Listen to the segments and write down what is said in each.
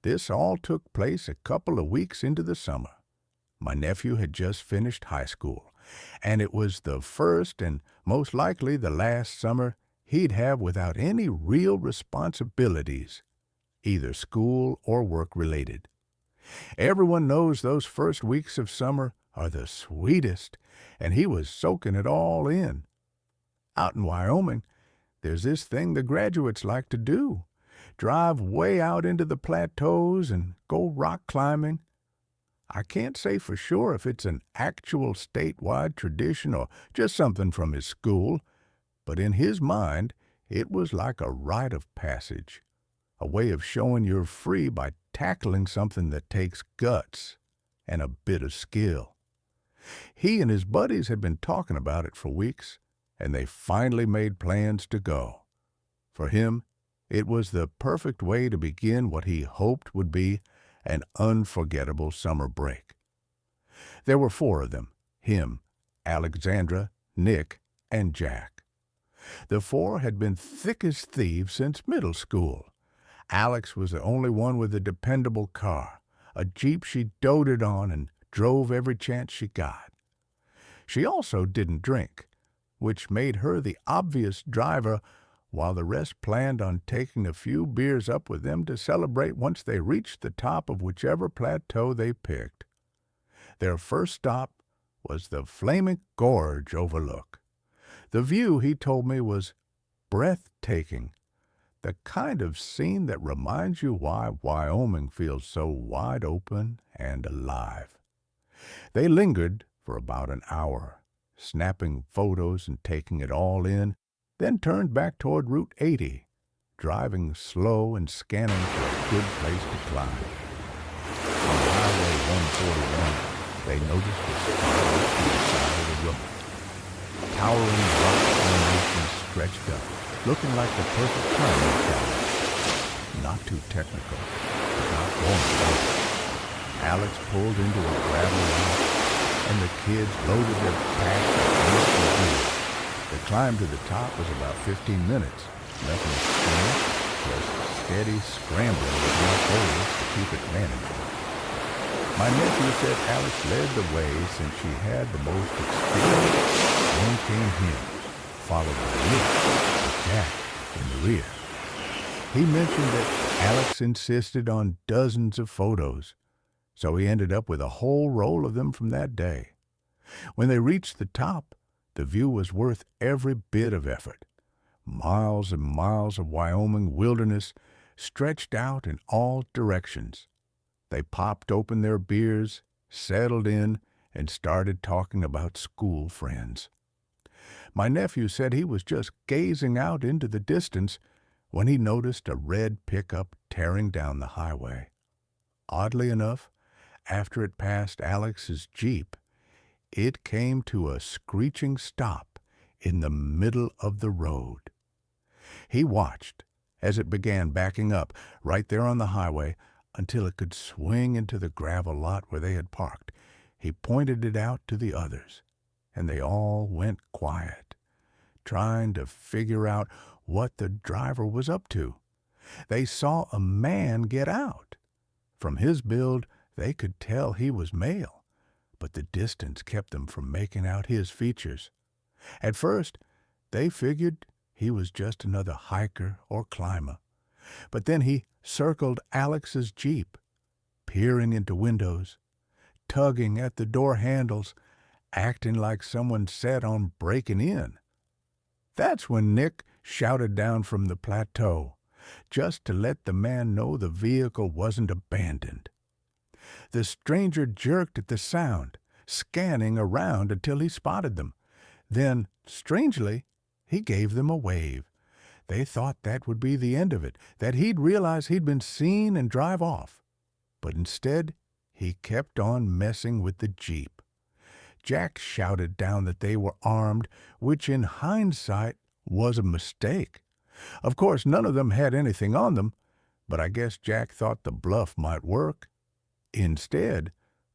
This all took place a couple of weeks into the summer. My nephew had just finished high school, and it was the first and most likely the last summer he'd have without any real responsibilities, either school or work-related. Everyone knows those first weeks of summer are the sweetest, and he was soaking it all in. Out in Wyoming, there's this thing the graduates like to do. Drive way out into the plateaus and go rock climbing. I can't say for sure if it's an actual statewide tradition or just something from his school, but in his mind, it was like a rite of passage, a way of showing you're free by tackling something that takes guts and a bit of skill. He and his buddies had been talking about it for weeks, and they finally made plans to go. For him, it was the perfect way to begin what he hoped would be an unforgettable summer break. There were 4 of them: him, Alexandra, Nick, and Jack. The 4 had been thick as thieves since middle school. Alex was the only one with a dependable car, a Jeep she doted on and drove every chance she got. She also didn't drink, which made her the obvious driver, while the rest planned on taking a few beers up with them to celebrate once they reached the top of whichever plateau they picked. Their first stop was the Flaming Gorge overlook. The view, he told me, was breathtaking, the kind of scene that reminds you why Wyoming feels so wide open and alive. They lingered for about an hour, snapping photos and taking it all in, then turned back toward Route 80, driving slow and scanning for a good place to climb. On Highway 141, they noticed a spot to the side of the road. Towering rock formations stretched up, looking like the perfect climbing challenge. Not too technical, but not going fast. Alex pulled into a gravel lot, and the kids loaded their packs with gear. The climb to the top was about 15 minutes, nothing extreme, just steady scrambling with my shoulders to keep it manageable. My nephew said Alex led the way since she had the most experience. Then came him, followed by Nick, with Jack in the rear. He mentioned that Alex insisted on dozens of photos, so he ended up with a whole roll of them from that day. When they reached the top, the view was worth every bit of effort. Miles and miles of Wyoming wilderness stretched out in all directions. They popped open their beers, settled in, and started talking about school friends. My nephew said he was just gazing out into the distance when he noticed a red pickup tearing down the highway. Oddly enough, after it passed Alex's Jeep, it came to a screeching stop in the middle of the road. He watched as it began backing up right there on the highway until it could swing into the gravel lot where they had parked. He pointed it out to the others, and they all went quiet, trying to figure out what the driver was up to. They saw a man get out. From his build, they could tell he was male, but the distance kept them from making out his features. At first, they figured he was just another hiker or climber, but then he circled Alex's Jeep, peering into windows, tugging at the door handles, acting like someone set on breaking in. That's when Nick shouted down from the plateau, just to let the man know the vehicle wasn't abandoned. The stranger jerked at the sound, scanning around until he spotted them. Then, strangely, he gave them a wave. They thought that would be the end of it, that he'd realize he'd been seen and drive off. But instead, he kept on messing with the Jeep. Jack shouted down that they were armed, which in hindsight was a mistake. Of course, none of them had anything on them, but I guess Jack thought the bluff might work. Instead,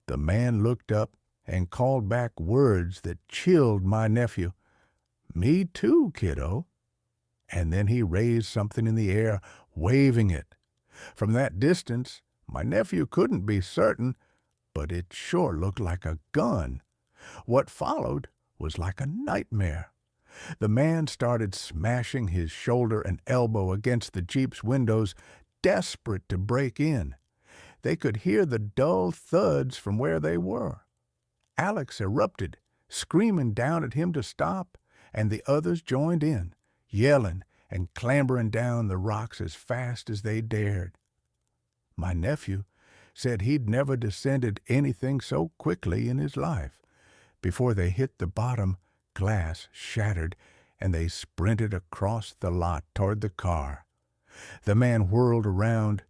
the man looked up and called back words that chilled my nephew. "Me too, kiddo." And then he raised something in the air, waving it. From that distance, My nephew couldn't be certain, but it sure looked like a gun. What followed was like a nightmare. The man started smashing his shoulder and elbow against the Jeep's windows, desperate to break in. They could hear the dull thuds from where they were. Alex erupted, screaming down at him to stop, and the others joined in, yelling and clambering down the rocks as fast as they dared. My nephew said he'd never descended anything so quickly in his life. Before they hit the bottom, glass shattered, and they sprinted across the lot toward the car. The man whirled around,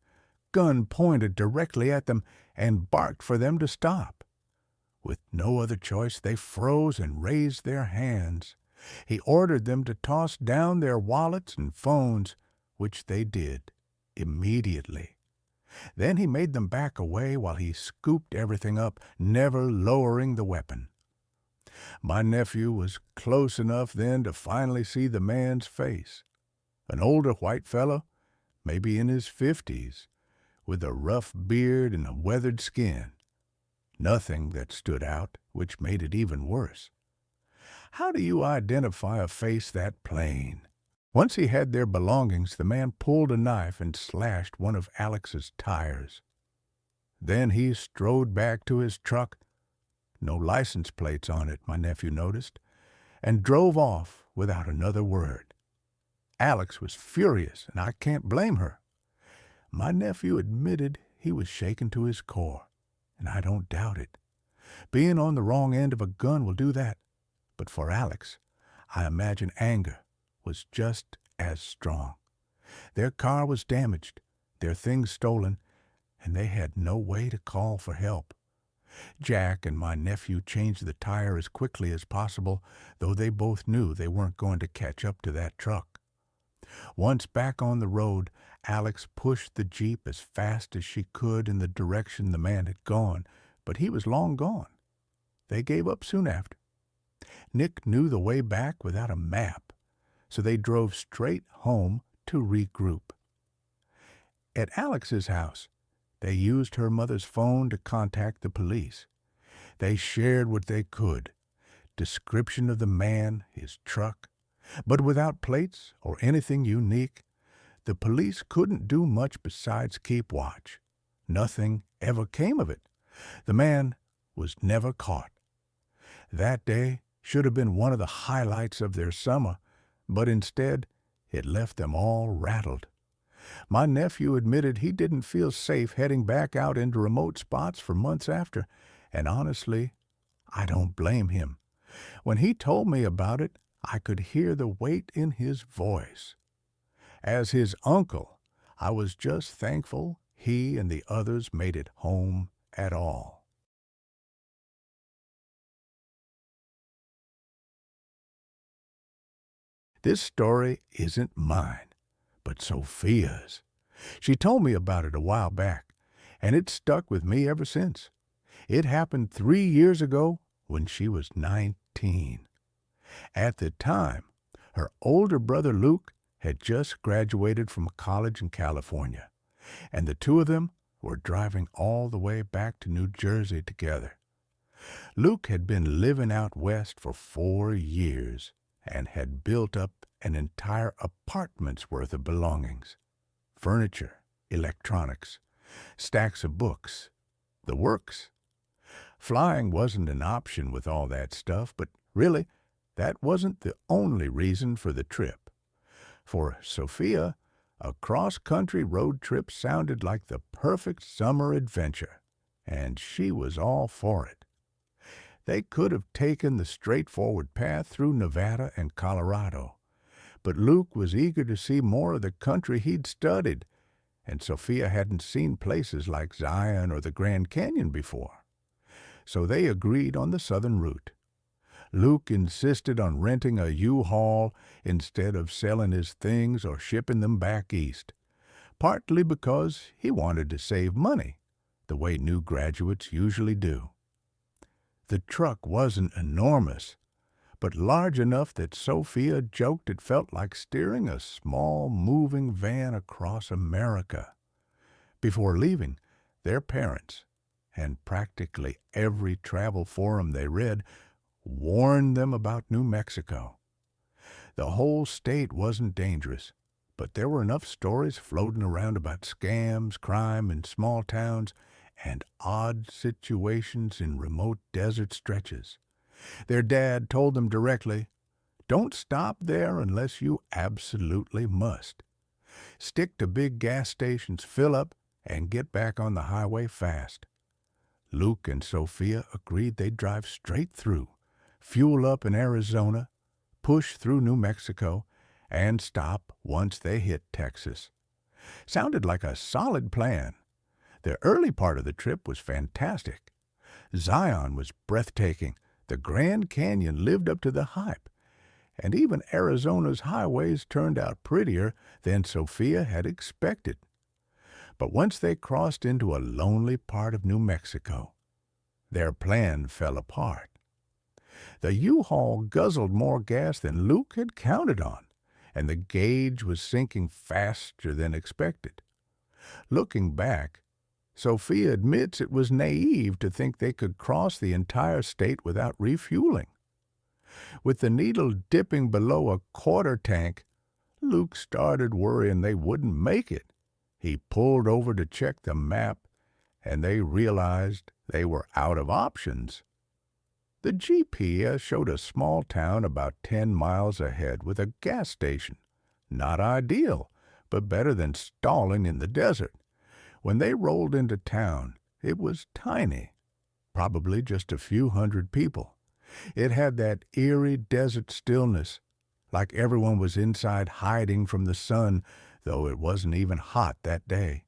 gun pointed directly at them, and barked for them to stop. With no other choice, they froze and raised their hands. He ordered them to toss down their wallets and phones, which they did immediately. Then he made them back away while he scooped everything up, never lowering the weapon. My nephew was close enough then to finally see the man's face. An older white fellow, maybe in his 50s, with a rough beard and a weathered skin. Nothing that stood out, which made it even worse. How do you identify a face that plain? Once he had their belongings, the man pulled a knife and slashed one of Alex's tires. Then he strode back to his truck, no license plates on it, my nephew noticed, and drove off without another word. Alex was furious, and I can't blame her. My nephew admitted he was shaken to his core, and I don't doubt it. Being on the wrong end of a gun will do that. But for Alex, I imagine anger was just as strong. Their car was damaged, their things stolen, and they had no way to call for help. Jack and my nephew changed the tire as quickly as possible, though they both knew they weren't going to catch up to that truck. Once back on the road, Alex pushed the Jeep as fast as she could in the direction the man had gone, but he was long gone. They gave up soon after. Nick knew the way back without a map, so they drove straight home to regroup. At Alex's house, they used her mother's phone to contact the police. They shared what they could, description of the man, his truck, but without plates or anything unique, the police couldn't do much besides keep watch. Nothing ever came of it. The man was never caught. That day should have been one of the highlights of their summer, but instead it left them all rattled. My nephew admitted he didn't feel safe heading back out into remote spots for months after, and honestly, I don't blame him. When he told me about it, I could hear the weight in his voice. As his uncle, I was just thankful he and the others made it home at all. This story isn't mine, but Sophia's. She told me about it a while back, and it's stuck with me ever since. It happened 3 years ago when she was 19. At the time, her older brother Luke had just graduated from college in California, and the two of them were driving all the way back to New Jersey together. Luke had been living out west for 4 years and had built up an entire apartment's worth of belongings. Furniture, electronics, stacks of books, the works. Flying wasn't an option with all that stuff, but really, that wasn't the only reason for the trip. For Sophia, a cross-country road trip sounded like the perfect summer adventure, and she was all for it. They could have taken the straightforward path through Nevada and Colorado, but Luke was eager to see more of the country he'd studied, and Sophia hadn't seen places like Zion or the Grand Canyon before. So they agreed on the southern route. Luke insisted on renting a U-Haul instead of selling his things or shipping them back east, partly because he wanted to save money, the way new graduates usually do. The truck wasn't enormous, but large enough that Sophia joked it felt like steering a small moving van across America. Before leaving, Their parents, and practically every travel forum they read, warned them about New Mexico. The whole state wasn't dangerous, but there were enough stories floating around about scams, crime in small towns, and odd situations in remote desert stretches. Their dad told them directly, "Don't stop there unless you absolutely must. Stick to big gas stations, fill up, and get back on the highway fast." Luke and Sophia agreed they'd drive straight through, fuel up in Arizona, push through New Mexico, and stop once they hit Texas. Sounded like a solid plan. The early part of the trip was fantastic. Zion was breathtaking. The Grand Canyon lived up to the hype. And even Arizona's highways turned out prettier than Sophia had expected. But once they crossed into a lonely part of New Mexico, their plan fell apart. The U-Haul guzzled more gas than Luke had counted on, and the gauge was sinking faster than expected. Looking back, Sophia admits it was naive to think they could cross the entire state without refueling. With the needle dipping below a quarter tank, Luke started worrying they wouldn't make it. He pulled over to check the map, and they realized they were out of options. The GPS showed a small town about 10 miles ahead with a gas station. Not ideal, but better than stalling in the desert. When they rolled into town, it was tiny, probably just a few hundred people. It had that eerie desert stillness, like everyone was inside hiding from the sun, though it wasn't even hot that day.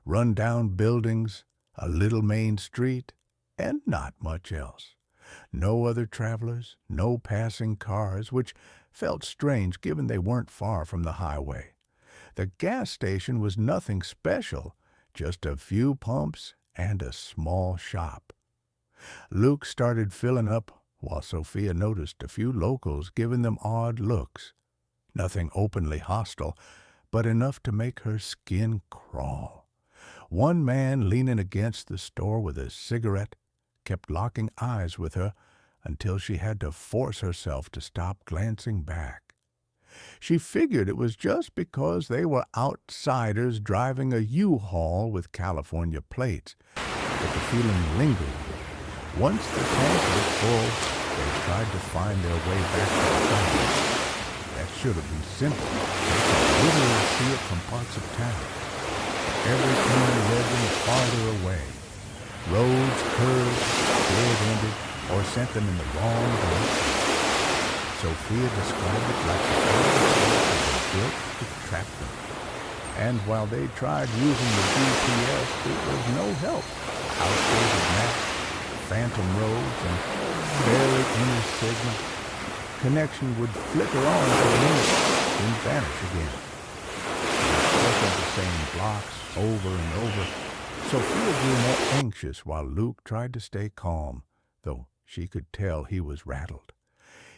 Run-down buildings, a little main street, and not much else. No other travelers, no passing cars, which felt strange given they weren't far from the highway. The gas station was nothing special, just a few pumps and a small shop. Luke started filling up, while Sophia noticed a few locals giving them odd looks. Nothing openly hostile, but enough to make her skin crawl. One man leaning against the store with a cigarette kept locking eyes with her until she had to force herself to stop glancing back. She figured it was just because they were outsiders driving a U-Haul with California plates, but the feeling lingered. Once the tank was full, they tried to find their way back to the car. That should have been simple. They could literally see it from parts of town. Every turn led them farther away. Roads curved, dead-ended, or sent them in the wrong direction. Sophia described it like the earth was built to trap them. And while they tried using the GPS, it was no help. Outdated maps, phantom roads, and barely any signal. Connection would flicker on for a minute, then vanish again. Circled the same blocks over and over. Sophia grew more anxious while Luke tried to stay calm, though she could tell he was rattled.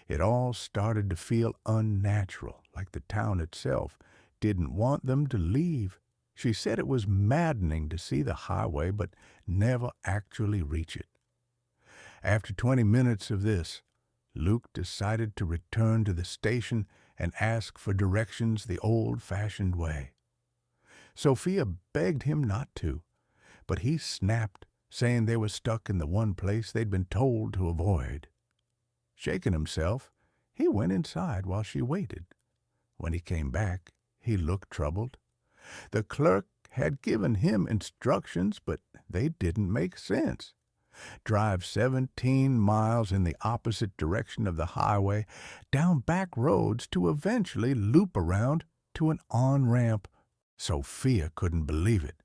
It all started to feel unnatural, like the town itself didn't want them to leave. She said it was maddening to see the highway but never actually reach it. After 20 minutes of this, Luke decided to return to the station and ask for directions the old-fashioned way. Sophia begged him not to, but he snapped, saying they were stuck in the one place they'd been told to avoid. Shaking himself, he went inside while she waited. When he came back, he looked troubled. The clerk had given him instructions, but they didn't make sense. Drive 17 miles in the opposite direction of the highway, down back roads to eventually loop around to an on-ramp. Sophia couldn't believe it.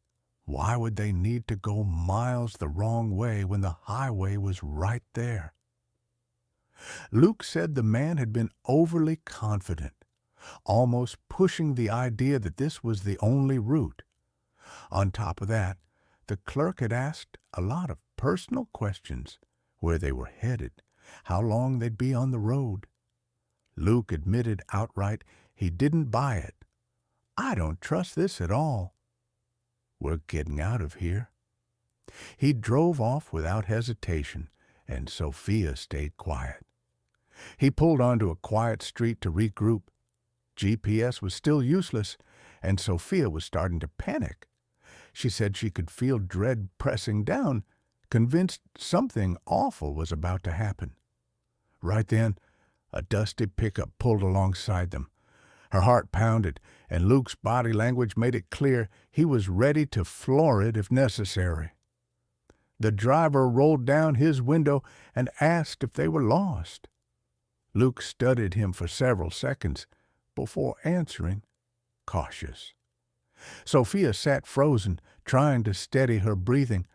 Why would they need to go miles the wrong way when the highway was right there? Luke said the man had been overly confident, almost pushing the idea that this was the only route. On top of that, the clerk had asked a lot of personal questions: where they were headed, how long they'd be on the road. Luke admitted outright he didn't buy it. "I don't trust this at all." "We're getting out of here," He drove off without hesitation, and Sophia stayed quiet. He pulled onto a quiet street to regroup. GPS was still useless, and Sophia was starting to panic. She said she could feel dread pressing down, convinced something awful was about to happen. Right then, a dusty pickup pulled alongside them. Her heart pounded, and Luke's body language made it clear he was ready to floor it if necessary. The driver rolled down his window and asked if they were lost. Luke studied him for several seconds before answering, cautious. Sophia sat frozen, trying to steady her breathing.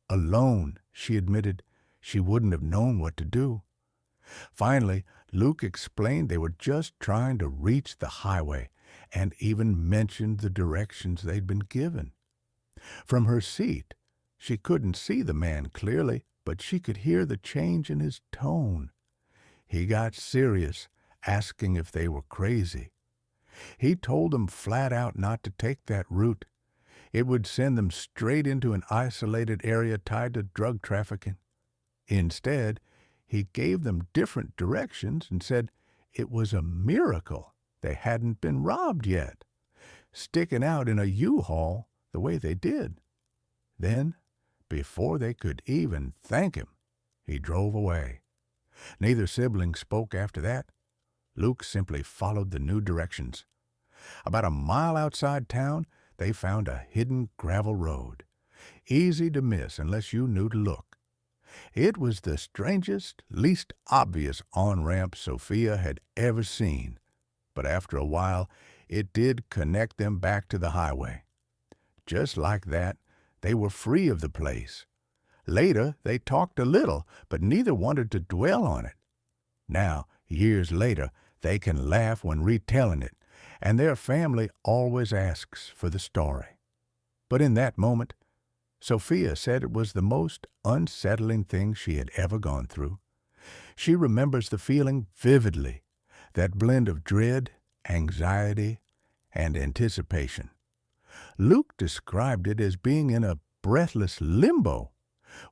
Alone, she admitted, she wouldn't have known what to do. Finally, Luke explained they were just trying to reach the highway and even mentioned the directions they'd been given. From her seat, she couldn't see the man clearly, but she could hear the change in his tone. He got serious, asking if they were crazy. He told them flat out not to take that route. It would send them straight into an isolated area tied to drug trafficking. Instead, he gave them different directions and said it was a miracle they hadn't been robbed yet, sticking out in a U-Haul the way they did. Then, before they could even thank him, he drove away. Neither sibling spoke after that. Luke simply followed the new directions. About a mile outside town, they found a hidden gravel road, easy to miss unless you knew to look. It was the strangest, least obvious on-ramp Sophia had ever seen, but after a while, it did connect them back to the highway. Just like that, they were free of the place. Later, they talked a little, but neither wanted to dwell on it. Now, years later, they can laugh when retelling it, and their family always asks for the story. But in that moment, Sophia said it was the most unsettling thing she had ever gone through. She remembers the feeling vividly, that blend of dread, anxiety, and anticipation. Luke described it as being in a breathless limbo,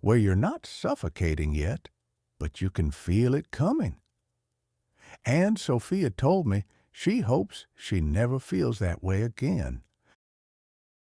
where you're not suffocating yet, but you can feel it coming. And Sophia told me she hopes she never feels that way again.